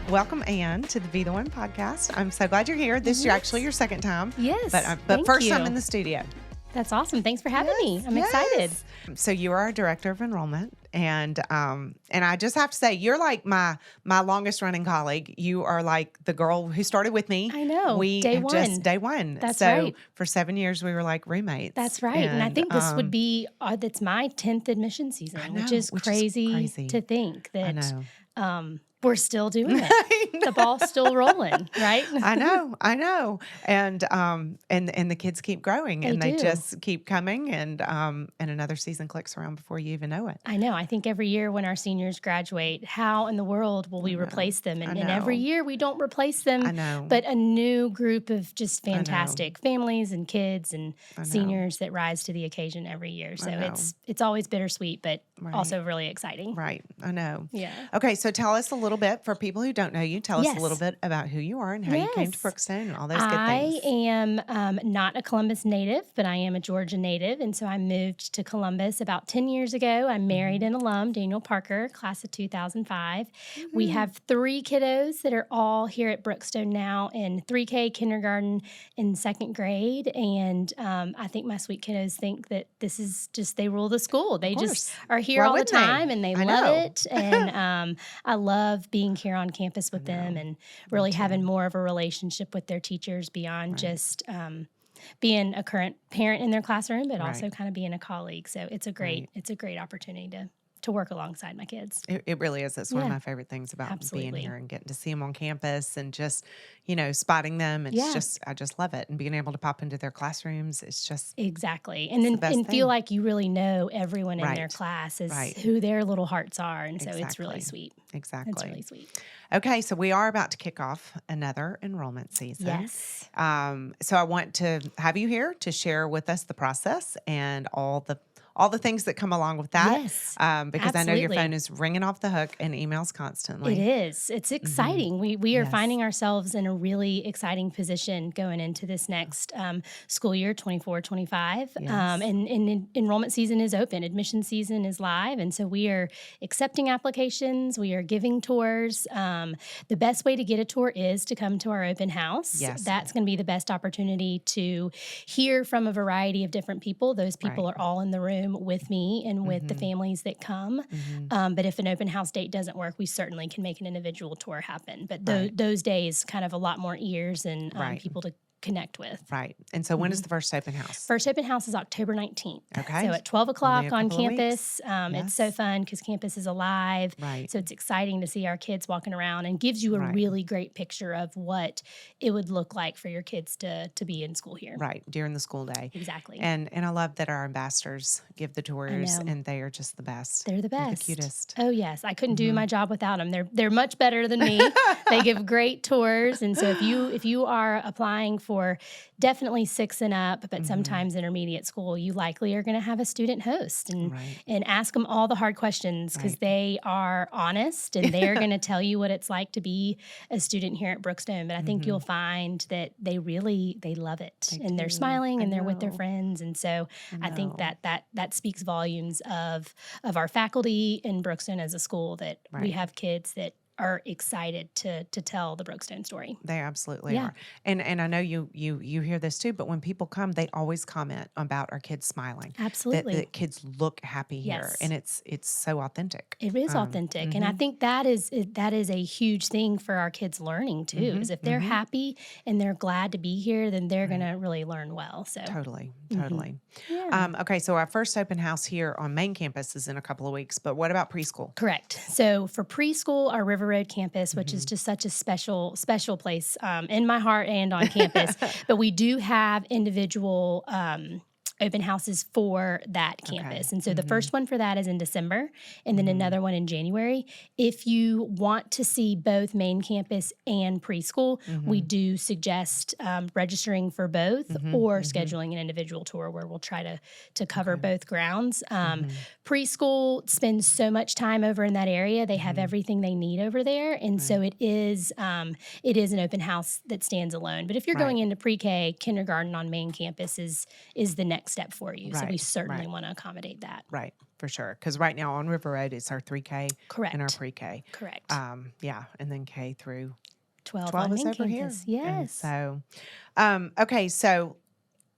welcome, Anne, to the Be the One podcast. I'm so glad you're here. This is actually your second time. Yes. But first time in the studio. That's awesome. Thanks for having me. I'm excited. So you are our director of enrollment, and I just have to say, you're like my longest running colleague. You are like the girl who started with me. I know. Day one. That's so right. For 7 years, we were like roommates. That's right. And I think this would be that's my 10th admission season, which is crazy to think that we're still doing it. The ball's still rolling, right? I know. And the kids keep growing and they just keep coming and another season clicks around before you even know it. I know. I think every year when our seniors graduate, how in the world will we replace them? And every year we don't replace them. I know. But a new group of just fantastic families and kids and seniors that rise to the occasion every year. So it's always bittersweet, but also really exciting. Right. I know. Yeah. Okay, so tell us a little bit, for people who don't know you, tell us a little bit about who you are and how you came to Brookstone and all those good things. I am not a Columbus native, but I am a Georgia native, and so I moved to Columbus about 10 years ago. I married an alum, Daniel Parker, class of 2005. We have 3 kiddos that are all here at Brookstone now in 3K, kindergarten, and 2nd grade, and I think my sweet kiddos think that this is just, they rule the school. They just are here all the time, and they love it, and I love being here on campus with them and really having more of a relationship with their teachers beyond just being a current parent in their classroom, but also kind of being a colleague. So it's a great opportunity to work alongside my kids. It really is. It's one of my favorite things about being here and getting to see them on campus and just, spotting them. It's I just love it. And being able to pop into their classrooms, it's just exactly. And feel like you really know everyone in their class is who their little hearts are. And so it's really sweet. Exactly. It's really sweet. Okay, so we are about to kick off another enrollment season. Yes. So I want to have you here to share with us the process and all the things that come along with that. Yes, because I know your phone is ringing off the hook and emails constantly. It is. It's exciting. We are finding ourselves in a really exciting position going into this next school year, 24-25. And enrollment season is open. Admission season is live. And so we are accepting applications. We are giving tours. The best way to get a tour is to come to our open house. Yes. That's going to be the best opportunity to hear from a variety of different people. Those people are all in the room with me and with the families that come. But if an open house date doesn't work, we certainly can make an individual tour happen. But those days, kind of a lot more ears and people to connect with. Right. And so when is the first open house? First open house is October 19th. Okay. So at 12 o'clock on campus. It's so fun because campus is alive. Right. So it's exciting to see our kids walking around and gives you a really great picture of what it would look like for your kids to be in school here. Right. During the school day. Exactly. And I love that our ambassadors give the tours and they are just the best. They're the best. They're the cutest. Oh, yes. I couldn't do my job without them. They're much better than me. They give great tours. And so if you are applying for definitely 6 and up, but sometimes intermediate school, you likely are going to have a student host and ask them all the hard questions because they are honest and they're going to tell you what it's like to be a student here at Brookstone. But I think you'll find that they love it and they're smiling and they're with their friends. And so I think that speaks volumes of our faculty in Brookstone as a school that we have kids that are excited to tell the Brookstone story. They absolutely are. And I know you hear this too, but when people come, they always comment about our kids smiling. Absolutely. That kids look happy here. And it's so authentic. It is authentic. And I think that is a huge thing for our kids learning too, is if they're happy and they're glad to be here, then they're going to really learn well. So Totally. Yeah. Okay, so our first open house here on main campus is in a couple of weeks, but what about preschool? Correct. So for preschool, our River Road campus, which is just such a special place in my heart and on campus, but we do have individual open houses for that campus. And so the first one for that is in December and then another one in January. If you want to see both main campus and preschool, we do suggest registering for both or scheduling an individual tour where we'll try to cover both grounds. Preschool spends so much time over in that area. They have everything they need over there. And so it is an open house that stands alone. But if you're going into pre-K, kindergarten on main campus is the next step for you. So we certainly want to accommodate that. Right. For sure. Because right now on River Road, it's our 3K and our Correct. pre-K. Correct. Yeah. And then K through 12 12 on is main over here. campus. Yes. And so, okay. So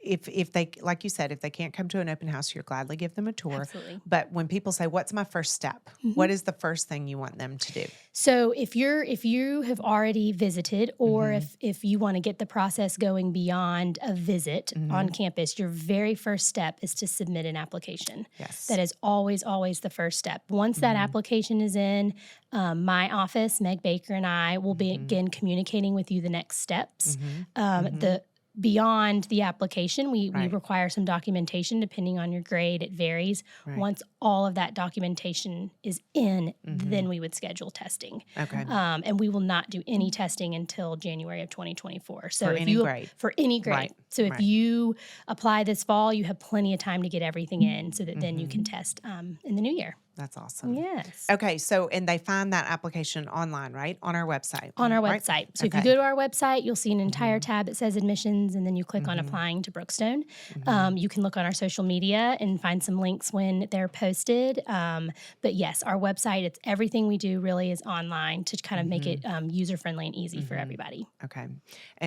if they, like you said, if they can't come to an open house, you'll gladly give them a tour. Absolutely. But when people say, what's my first step? What is the first thing you want them to do? So if you have already visited, or if you want to get the process going beyond a visit on campus, your very first step is to submit an application. Yes. That is always the first step. Once that application is in, my office, Meg Baker, and I will begin communicating with you the next steps. The Beyond the application, we require some documentation depending on your grade. It varies. Right. Once all of that documentation is in, then we would schedule testing. Okay. And we will not do any testing until January of 2024. So For if any you grade. For any grade. Right. So if you apply this fall, you have plenty of time to get everything in so that then you can test in the new year. That's awesome. Yes. Okay. So, and they find that application online, right? On our website. On our right? website. So if you go to our website, you'll see an entire tab that says admissions, and then you click on applying to Brookstone. You can look on our social media and find some links when they're posted. But yes, our website, it's everything we do really is online to kind of make it user-friendly and easy for everybody. Okay.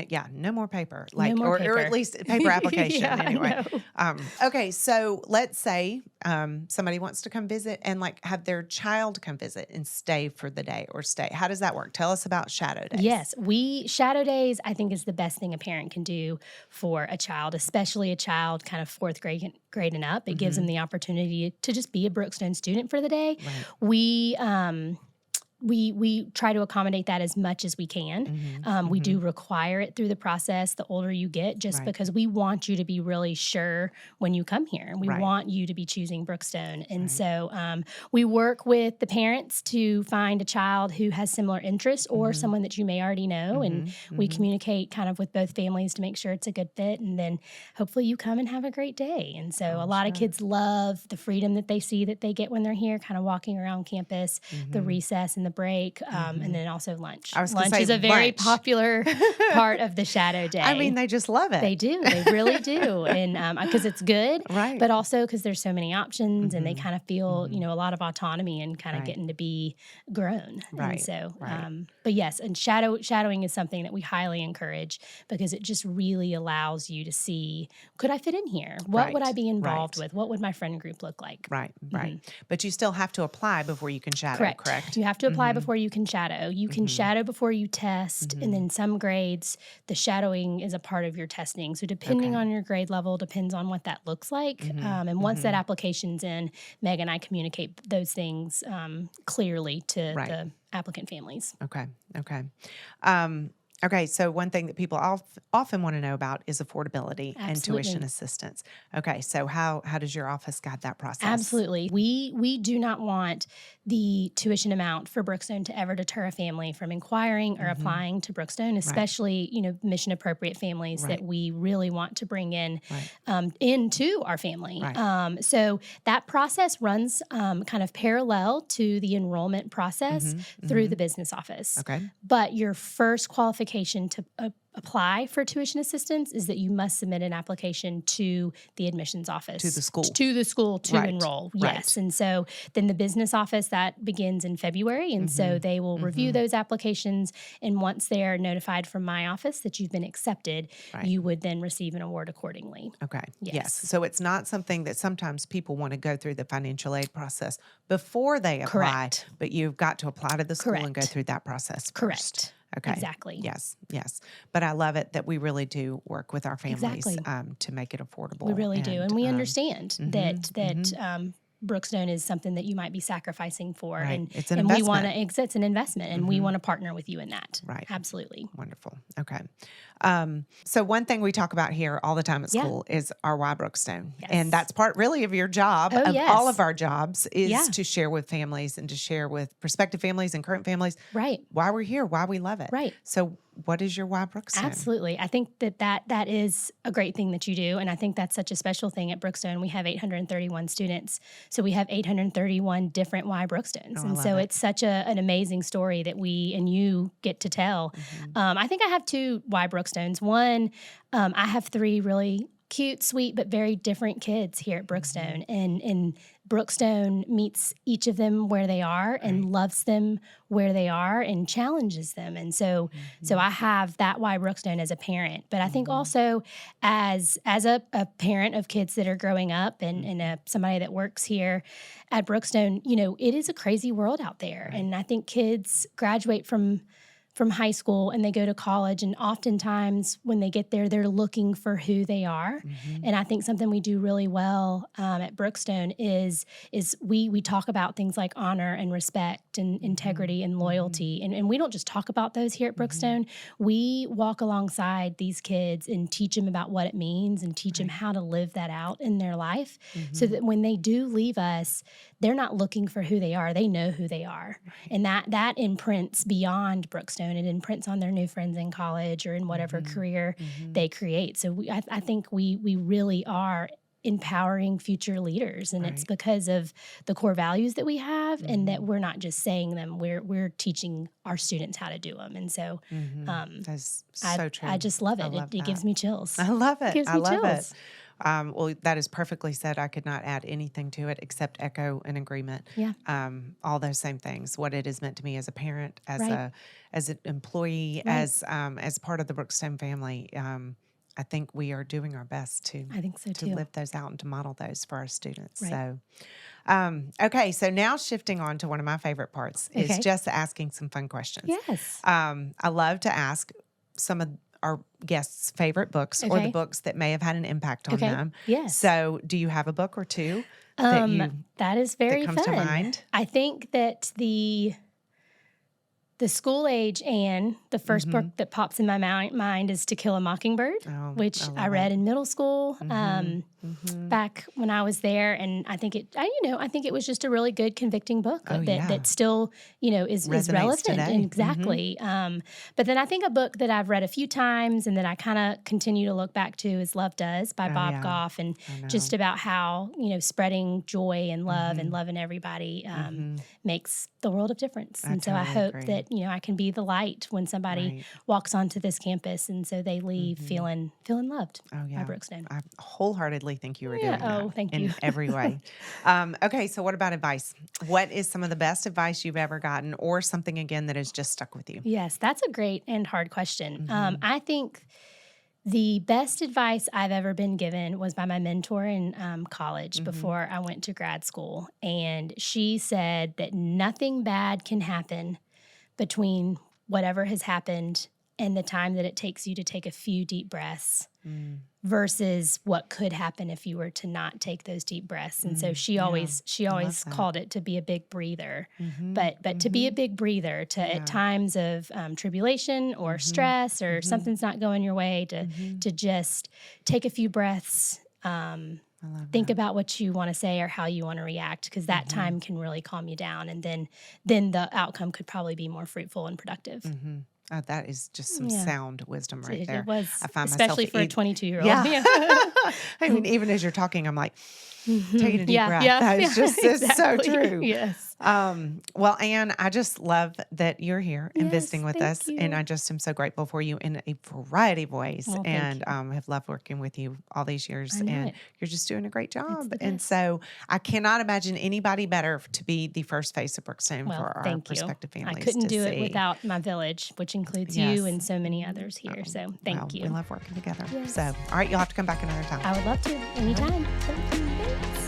Yeah, no more paper. more or at least paper application Yeah, I anyway. know. Okay, so let's say somebody wants to come visit and have their child come visit and stay for the day or stay. How does that work? Tell us about shadow days. Yes, shadow days, I think, is the best thing a parent can do for a child, especially a child kind of fourth grade and up. It gives them the opportunity to just be a Brookstone student for the day. Right. We try to accommodate that as much as we can. We do require it through the process the older you get, just because we want you to be really sure when you come here. And we want you to be choosing Brookstone. And so we work with the parents to find a child who has similar interests or someone that you may already know. And we communicate kind of with both families to make sure it's a good fit. And then hopefully you come and have a great day. And so a lot of kids love the freedom that they see that they get when they're here, kind of walking around campus, the recess and the break, and then also lunch. Lunch is a very popular part of the shadow day. I mean, they just love it. They do. They really do. And because it's good, right. but also because there's so many options and they kind of feel, a lot of autonomy and kind of getting to be grown. Right. And so, but yes, and shadowing is something that we highly encourage because it just really allows you to see, could I fit in here? What would I be involved with? What would my friend group look like? Right. But you still have to apply before you can shadow, correct? You have to apply before you can shadow. You can shadow before you test, and then some grades, the shadowing is a part of your testing. So depending on your grade level, depends on what that looks like. And once that application's in, Meg and I communicate those things clearly to the applicant families. Okay. Okay, so one thing that people often want to know about is affordability and tuition assistance. Okay, so how does your office guide that process? Absolutely. We do not want the tuition amount for Brookstone to ever deter a family from inquiring or applying to Brookstone, especially, mission appropriate families that we really want to bring in into our family. So that process runs kind of parallel to the enrollment process through the business office. Okay. But your first qualification to apply for tuition assistance is that you must submit an application to the admissions office. To the school. To the school to enroll, yes. And so then the business office, that begins in February. And so they will review those applications. And once they're notified from my office that you've been accepted, you would then receive an award accordingly. Okay. Yes. So it's not something that sometimes people want to go through the financial aid process before they apply, but you've got to apply to the school and go through that process first. Correct. Okay. Exactly. Yes. But I love it that we really do work with our families to make it affordable. We really do. And we understand that Brookstone is something that you might be sacrificing for. Right. And it's an and investment. It's an investment, and we want to partner with you in that. Right. Absolutely. Wonderful. Okay. So one thing we talk about here all the time at school is our Why Brookstone. Yes. And that's part really of your job, Oh, of yes. all of our jobs, is to share with families and to share with prospective families and current families why we're here, why we love it. Right. So what is your Why Brookstone? Absolutely. I think that is a great thing that you do. And I think that's such a special thing at Brookstone. We have 831 students. So we have 831 different Why Brookstones. And so it's such an amazing story that we and you get to tell. I think I have two Why Brookstones. One, I have three really cute, sweet, but very different kids here at Brookstone. And Brookstone meets each of them where they are and loves them where they are and challenges them. And so I have that why Brookstone as a parent. But I think also as a parent of kids that are growing up and somebody that works here at Brookstone, it is a crazy world out there. And I think kids graduate from high school and they go to college, and oftentimes when they get there, they're looking for who they are. And I think something we do really well at Brookstone is we talk about things like honor and respect and integrity and loyalty. And we don't just talk about those here at Brookstone. We walk alongside these kids and teach them about what it means and teach them how to live that out in their life so that when they do leave us, they're not looking for who they are. They know who they are. And that imprints beyond Brookstone. It imprints on their new friends in college or in whatever career they create. So I think we really are empowering future leaders, and it's because of the core values that we have and that we're not just saying them, we're teaching our students how to do them. And so that's so true. I just love it. It gives me chills. I love it. It gives me chills. Well, that is perfectly said. I could not add anything to it except echo and agreement. Yeah. All those same things. What it has meant to me as a parent, as an employee, as part of the Brookstone family. I think we are doing our best to live those out and to model those for our students. Right. So, okay. So now shifting on to one of my favorite parts is just asking some fun questions. Yes. I love to ask some of our guests' favorite books or the books that may have had an impact on them. Yes. So do you have a book or two that is very that comes fun. to mind? I think that the school age Anne, the first book that pops in my mind is To Kill a Mockingbird, which I read in middle school back when I was there, and I think it was just a really good convicting book that still is relevant today. Exactly. But then I think a book that I've read a few times and that I kind of continue to look back to is Love Does by Bob Goff, and just about how spreading joy and love and loving everybody makes the world of difference. And so I hope that I can be the light when somebody walks onto this campus, and so they leave feeling loved by Brookstone. I wholeheartedly think you were doing that thank you. in every way. Okay, so what about advice? What is some of the best advice you've ever gotten, or something again that has just stuck with you? Yes, that's a great and hard question. I think the best advice I've ever been given was by my mentor in college before I went to grad school. And she said that nothing bad can happen between whatever has happened and the time that it takes you to take a few deep breaths versus what could happen if you were to not take those deep breaths. And so she always called it to be a big breather, but to be a big breather, to at times of tribulation or stress or something's not going your way, to just take a few breaths, think about what you want to say or how you want to react, because that time can really calm you down, and then the outcome could probably be more fruitful and productive. That is just some sound wisdom right there. It was, I find especially for a 22-year-old. Yeah. I mean, even as you're talking, I'm like, taking a deep breath. That is just it's so true. Yes. Well, Anne, I just love that you're here and visiting with us. You. And I just am so grateful for you in a variety of ways. Well, and have loved working with you all these years. And you're just doing a great job. It's and so I cannot imagine anybody better to be the first face of Brookstone for our prospective families. I couldn't do it without my village, which includes you and so many others here. So thank you. We love working together. So, all right, you'll have to come back another time. I would love to. Anytime. Thank you. Thanks.